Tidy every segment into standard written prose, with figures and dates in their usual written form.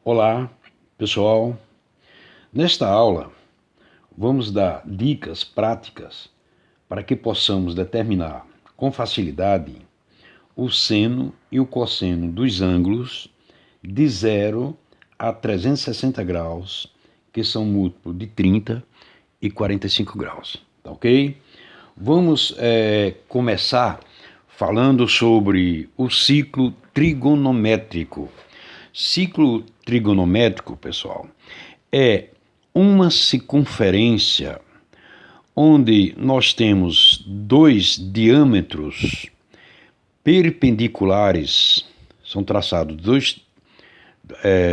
Olá, pessoal. Nesta aula, vamos dar dicas práticas para que possamos determinar com facilidade o seno e o cosseno dos ângulos de 0 a 360 graus, que são múltiplos de 30 e 45 graus, tá ok? Vamos começar falando sobre o ciclo trigonométrico. Ciclo trigonométrico, pessoal, é uma circunferência onde nós temos dois diâmetros perpendiculares, são traçados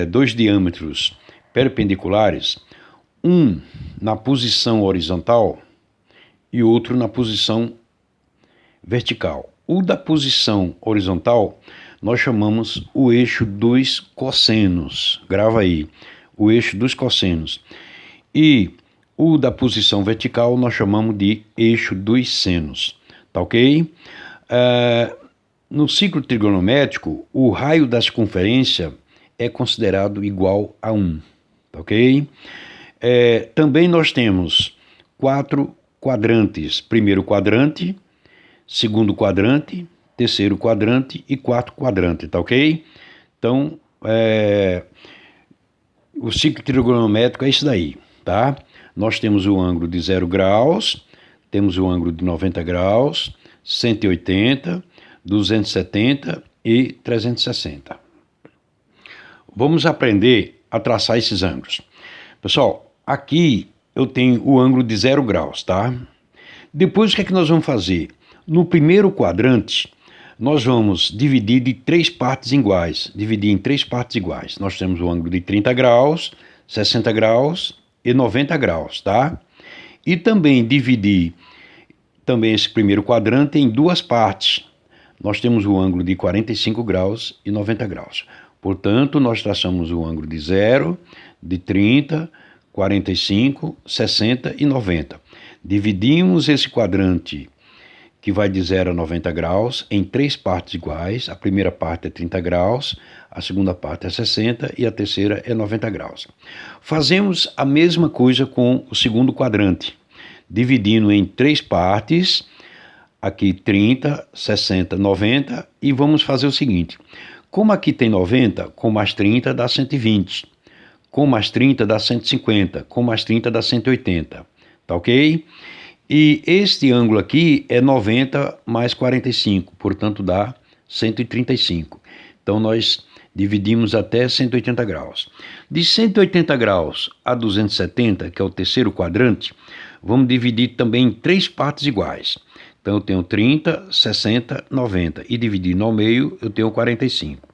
dois diâmetros perpendiculares, um na posição horizontal e outro na posição vertical. O da posição horizontal nós chamamos o eixo dos cossenos. Grava aí, o eixo dos cossenos. E o da posição vertical nós chamamos de eixo dos senos. Tá ok? No ciclo trigonométrico, o raio da circunferência é considerado igual a 1. Tá ok? Também nós temos 4 quadrantes. Primeiro quadrante, segundo quadrante, terceiro quadrante e quarto quadrante, tá ok? Então, o ciclo trigonométrico é isso daí, tá? Nós temos o ângulo de 0 graus, temos o ângulo de 90 graus, 180, 270 e 360. Vamos aprender a traçar esses ângulos. Pessoal, aqui eu tenho o ângulo de 0 graus, tá? Depois, o que é que nós vamos fazer? No primeiro quadrante, nós vamos dividir de 3 partes iguais. Dividir em 3 partes iguais. Nós temos o ângulo de 30 graus, 60 graus e 90 graus, tá? E também dividir esse primeiro quadrante em 2 partes. Nós temos o ângulo de 45 graus e 90 graus. Portanto, nós traçamos o ângulo de 0, de 30, 45, 60 e 90. Dividimos esse quadrante que vai de 0 a 90 graus, em 3 partes iguais. A primeira parte é 30 graus, a segunda parte é 60 e a terceira é 90 graus. Fazemos a mesma coisa com o segundo quadrante, dividindo em 3 partes, aqui 30, 60, 90, e vamos fazer o seguinte. Como aqui tem 90, com mais 30 dá 120, com mais 30 dá 150, com mais 30 dá 180, tá ok? E este ângulo aqui é 90 mais 45, portanto dá 135. Então nós dividimos até 180 graus. De 180 graus a 270, que é o terceiro quadrante, vamos dividir também em 3 partes iguais. Então eu tenho 30, 60, 90 e dividindo ao meio eu tenho 45.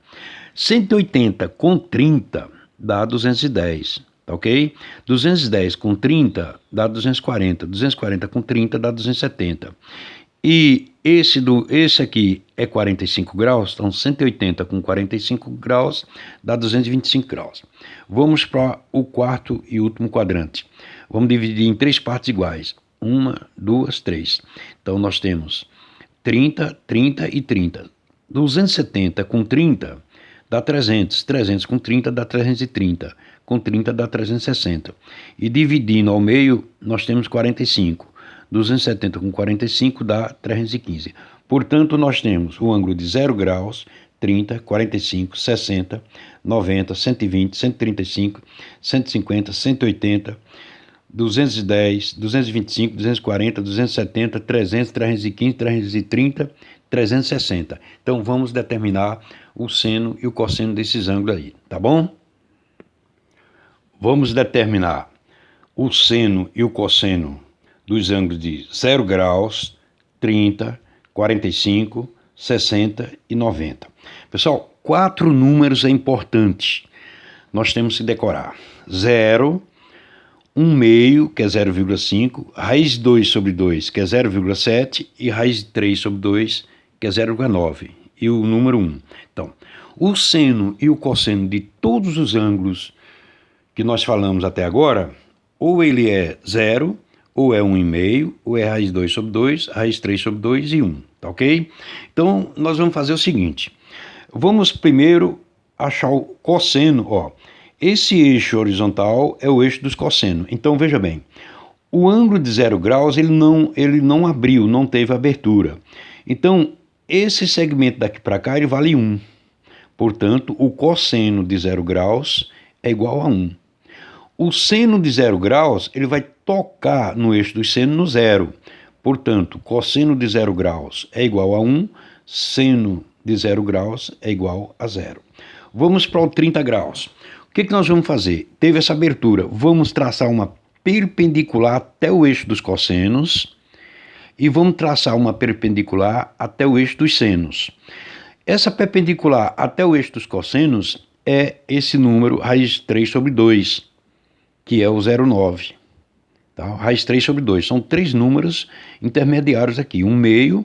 180 com 30 dá 210. Tá ok? 210 com 30 dá 240, 240 com 30 dá 270. E esse aqui é 45 graus, então 180 com 45 graus dá 225 graus. Vamos para o quarto e último quadrante. Vamos dividir em 3 partes iguais. 1, 2, 3. Então nós temos 30, 30 e 30. 270 com 30 dá 300, 300 com 30 dá 330. Com 30 dá 360. E dividindo ao meio, nós temos 45. 270 com 45 dá 315. Portanto, nós temos o ângulo de 0 graus, 30, 45, 60, 90, 120, 135, 150, 180, 210, 225, 240, 270, 300, 315, 330, 360. Então, vamos determinar o seno e o cosseno desses ângulos aí, tá bom? Vamos determinar o seno e o cosseno dos ângulos de 0 graus, 30, 45, 60 e 90. Pessoal, 4 números é importante. Nós temos que decorar. 0, 1 meio, que é 0,5, raiz 2 sobre 2, que é 0,7, e raiz 3 sobre 2, que é 0,9, e o número 1. Então, o seno e o cosseno de todos os ângulos que nós falamos até agora, ou ele é 0, ou é 1,5, ou é raiz 2 sobre 2, raiz 3 sobre 2 e 1, tá ok? Então, nós vamos fazer o seguinte. Vamos primeiro achar o cosseno, ó. Esse eixo horizontal é o eixo dos cossenos. Então, veja bem, o ângulo de 0 graus, ele não abriu, não teve abertura. Então, esse segmento daqui para cá, ele vale 1. Portanto, o cosseno de 0 graus é igual a 1. O seno de 0 graus, ele vai tocar no eixo dos senos no zero. Portanto, cosseno de 0 graus é igual a 1, seno de 0 graus é igual a 0. Vamos para o 30 graus. O que nós vamos fazer? Teve essa abertura. Vamos traçar uma perpendicular até o eixo dos cossenos e vamos traçar uma perpendicular até o eixo dos senos. Essa perpendicular até o eixo dos cossenos é esse número raiz 3 sobre 2, que é o 0,9. Tá? Raiz 3 sobre 2. São 3 números intermediários aqui. 1/2,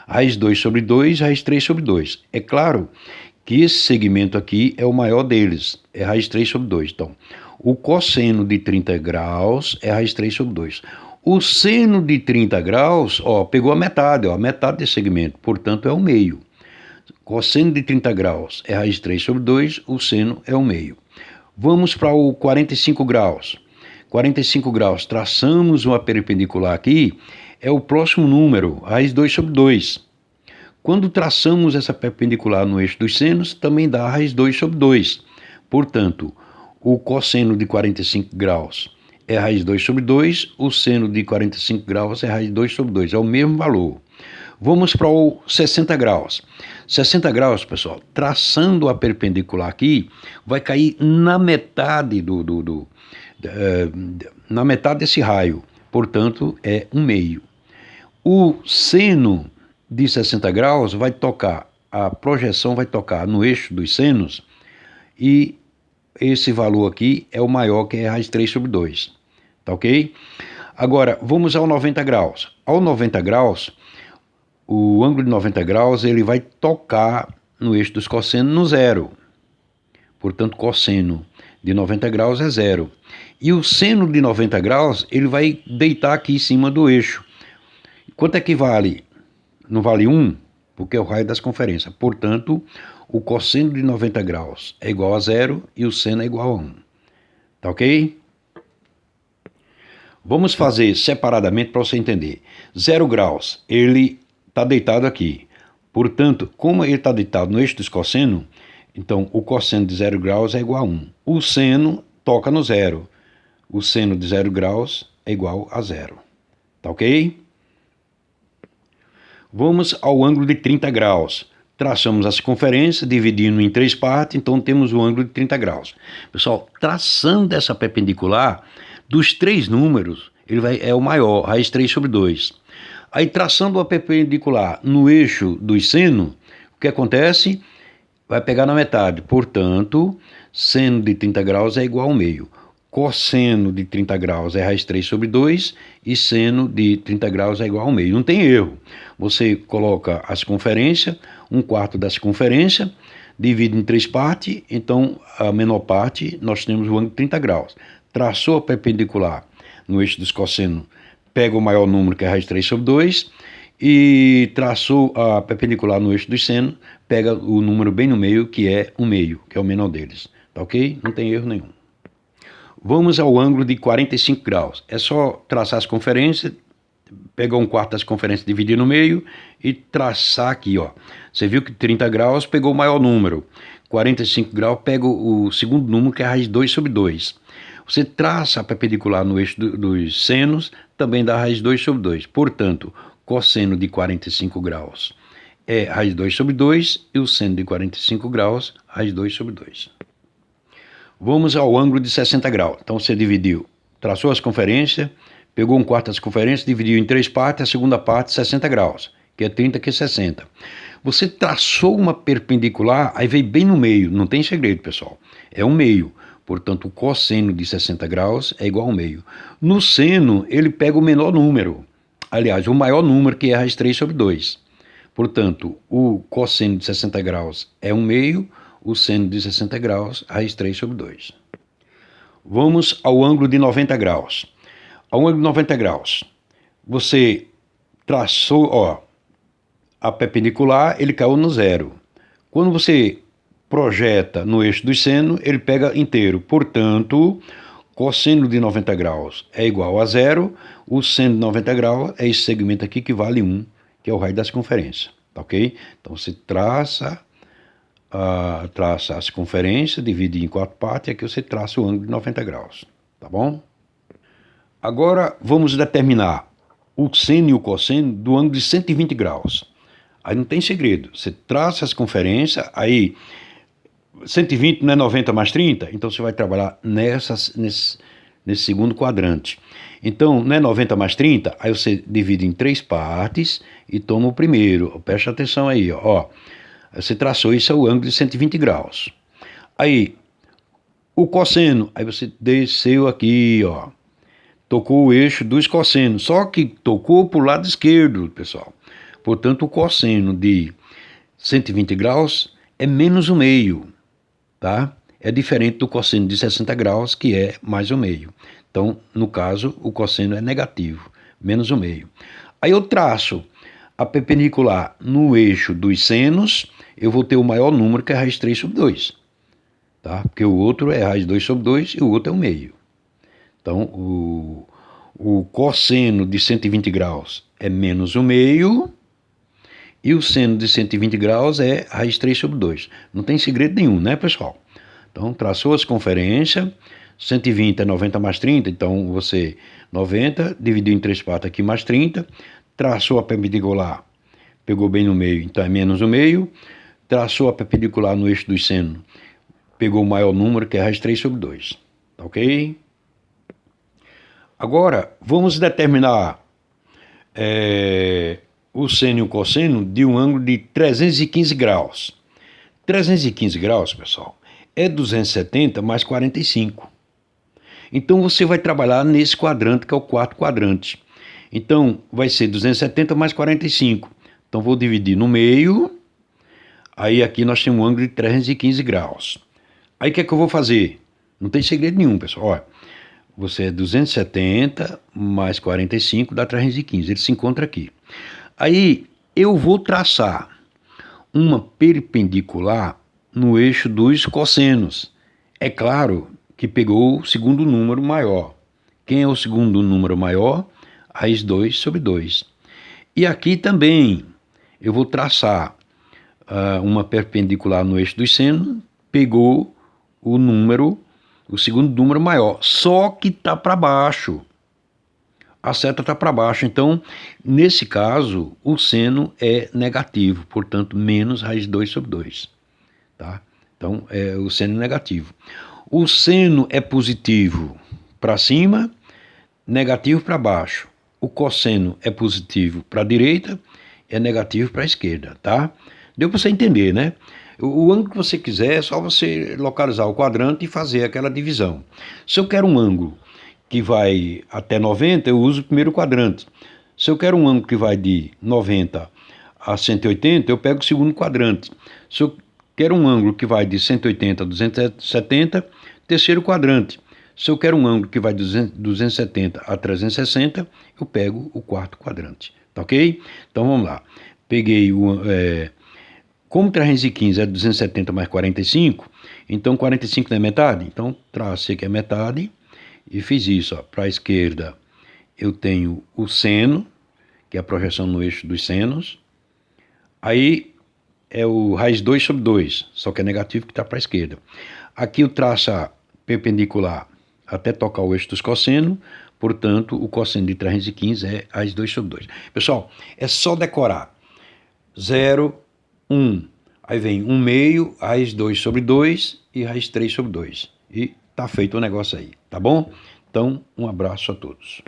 raiz 2 sobre 2, raiz 3 sobre 2. É claro que esse segmento aqui é o maior deles, é raiz 3 sobre 2. Então, o cosseno de 30 graus é raiz 3 sobre 2. O seno de 30 graus, pegou a metade desse segmento, portanto é o meio. Cosseno de 30 graus é raiz 3 sobre 2, o seno é o meio. Vamos para o 45 graus. 45 graus, traçamos uma perpendicular aqui, é o próximo número, raiz 2 sobre 2. Quando traçamos essa perpendicular no eixo dos senos, também dá raiz 2 sobre 2. Portanto, o cosseno de 45 graus é raiz 2 sobre 2, o seno de 45 graus é raiz 2 sobre 2, é o mesmo valor. Vamos para o 60 graus. 60 graus, pessoal, traçando a perpendicular aqui, vai cair na metade na metade desse raio, portanto, é 1/2. O seno de 60 graus vai tocar, a projeção vai tocar no eixo dos senos e esse valor aqui é o maior, que é raiz 3 sobre 2, tá ok? Agora, vamos ao 90 graus. Ao 90 graus, o ângulo de 90 graus ele vai tocar no eixo dos cossenos no zero. Portanto, cosseno de 90 graus é 0. E o seno de 90 graus ele vai deitar aqui em cima do eixo. Quanto é que vale? Não vale 1, porque é o raio das conferências. Portanto, o cosseno de 90 graus é igual a 0 e o seno é igual a 1. Tá ok? Vamos fazer separadamente para você entender. 0 graus, ele está deitado aqui. Portanto, como ele está deitado no eixo dos cossenos, então o cosseno de 0 graus é igual a 1. O seno toca no 0. O seno de 0 graus é igual a 0. Tá ok? Vamos ao ângulo de 30 graus. Traçamos a circunferência, dividindo em 3 partes, então temos o ângulo de 30 graus. Pessoal, traçando essa perpendicular, dos 3 números, ele é o maior, raiz 3 sobre 2. Aí, traçando a perpendicular no eixo dos senos, o que acontece? Vai pegar na metade. Portanto, seno de 30 graus é igual ao meio. Cosseno de 30 graus é raiz 3 sobre 2 e seno de 30 graus é igual ao meio. Não tem erro. Você coloca a circunferência, 1/4 da circunferência, divide em 3 partes, então a menor parte nós temos o ângulo de 30 graus. Traçou a perpendicular no eixo dos cossenos, pega o maior número, que é raiz 3 sobre 2, e traçou a perpendicular no eixo dos senos, pega o número bem no meio, que é o meio, que é o menor deles. Tá ok? Não tem erro nenhum. Vamos ao ângulo de 45 graus. É só traçar as conferências, pegar 1/4 das conferências, dividir no meio e traçar aqui, ó. Você viu que 30 graus pegou o maior número. 45 graus pega o segundo número, que é a raiz 2 sobre 2. Você traça a perpendicular no eixo dos senos, também dá raiz 2 sobre 2. Portanto, cosseno de 45 graus é raiz 2 sobre 2 e o seno de 45 graus, raiz 2 sobre 2. Vamos ao ângulo de 60 graus. Então você dividiu, traçou as conferências, pegou 1/4 das conferências, dividiu em 3 partes, a segunda parte 60 graus, que é 30, que é 60. Você traçou uma perpendicular, aí veio bem no meio, não tem segredo, pessoal. É um meio, portanto o cosseno de 60 graus é igual ao meio. No seno, ele pega o menor número, aliás, o maior número, que é raiz 3 sobre 2. Portanto, o cosseno de 60 graus é 1/2, o seno de 60 graus, raiz 3 sobre 2. Vamos ao ângulo de 90 graus. Ao ângulo de 90 graus, você traçou, a perpendicular, ele caiu no zero. Quando você projeta no eixo do seno, ele pega inteiro. Portanto, cosseno de 90 graus é igual a zero, o seno de 90 graus é esse segmento aqui que vale 1, que é o raio da circunferência, tá ok? Então você traça a circunferência, divide em 4 partes, e aqui você traça o ângulo de 90 graus, tá bom? Agora vamos determinar o seno e o cosseno do ângulo de 120 graus. Aí não tem segredo, você traça a circunferência, aí 120 não é 90 mais 30? Então você vai trabalhar nesse segundo quadrante. Então, não é 90 mais 30? Aí você divide em 3 partes e toma o primeiro. Presta atenção aí, ó. Você traçou, isso é o ângulo de 120 graus. Aí, o cosseno, aí você desceu aqui, ó. Tocou o eixo dos cossenos, só que tocou para o lado esquerdo, pessoal. Portanto, o cosseno de 120 graus é menos o meio, tá? É diferente do cosseno de 60 graus, que é mais o meio. Então, no caso, o cosseno é negativo, menos o meio. Aí eu traço a perpendicular no eixo dos senos, eu vou ter o maior número, que é raiz 3 sobre 2. Tá? Porque o outro é raiz 2 sobre 2 e o outro é o meio. Então, o cosseno de 120 graus é menos o meio, e o seno de 120 graus é raiz 3 sobre 2. Não tem segredo nenhum, né, pessoal? Então, traçou a circunferência, 120 é 90 mais 30, então você 90, dividiu em 3 partes aqui mais 30, traçou a perpendicular, pegou bem no meio, então é menos o meio, traçou a perpendicular no eixo dos senos, pegou o maior número, que é raiz 3 sobre 2, tá ok? Agora, vamos determinar o seno e o cosseno de um ângulo de 315 graus. 315 graus, pessoal, é 270 mais 45. Então, você vai trabalhar nesse quadrante, que é o quarto quadrante. Então, vai ser 270 mais 45. Então, vou dividir no meio. Aí, aqui nós temos um ângulo de 315 graus. Aí, o que é que eu vou fazer? Não tem segredo nenhum, pessoal. Olha, você é 270 mais 45 dá 315. Ele se encontra aqui. Aí, eu vou traçar uma perpendicular no eixo dos cossenos. É claro que pegou o segundo número maior. Quem é o segundo número maior? Raiz 2 sobre 2. E aqui também eu vou traçar uma perpendicular no eixo dos senos, pegou o segundo número maior, só que está para baixo. A seta está para baixo, então, nesse caso, o seno é negativo, portanto, menos raiz 2 sobre 2. Tá? Então, o seno é negativo. O seno é positivo para cima, negativo para baixo. O cosseno é positivo para a direita, é negativo para a esquerda, tá? Deu para você entender, né? O ângulo que você quiser é só você localizar o quadrante e fazer aquela divisão. Se eu quero um ângulo que vai até 90, eu uso o primeiro quadrante. Se eu quero um ângulo que vai de 90 a 180, eu pego o segundo quadrante. Se eu quero um ângulo que vai de 180 a 270, terceiro quadrante. Se eu quero um ângulo que vai de 270 a 360, eu pego o quarto quadrante. Tá ok? Então vamos lá. Peguei como 315 é 270 mais 45, então 45 não é metade? Então tracei que é metade e fiz isso. Para a esquerda eu tenho o seno, que é a projeção no eixo dos senos. Aí é o raiz 2 sobre 2, só que é negativo que está para a esquerda. Aqui eu traço a perpendicular até tocar o eixo dos cossenos, portanto, o cosseno de 315 é raiz 2 sobre 2. Pessoal, é só decorar. 0, 1, aí vem 1 meio, raiz 2 sobre 2 e raiz 3 sobre 2. E tá feito o negócio aí, tá bom? Então, um abraço a todos.